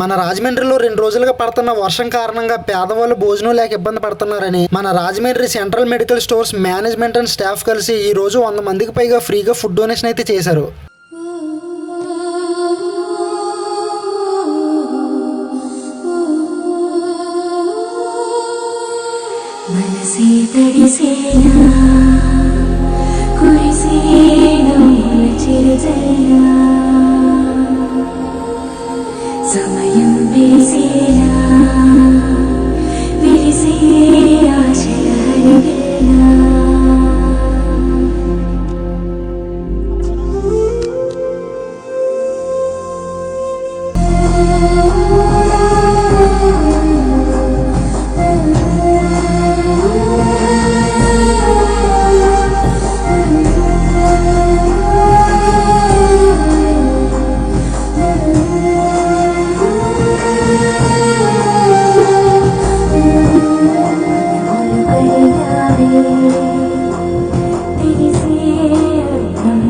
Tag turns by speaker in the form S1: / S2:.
S1: మన రాజమండ్రిలో 2 రోజులుగా పడుతున్న వర్షం కారణంగా పేదవాళ్ళు భోజనం లేక ఇబ్బంది పడుతున్నారని మన Rajahmundry central medical stores management and staff కలిసి ఈ రోజు 100 మందికి పైగా ఫ్రీగా ఫుడ్ డొనేషన్ అయితే చేశారు.
S2: సమయం వేసేలా విరిసే ఆశల హరివేళ తెలిసే అర్థం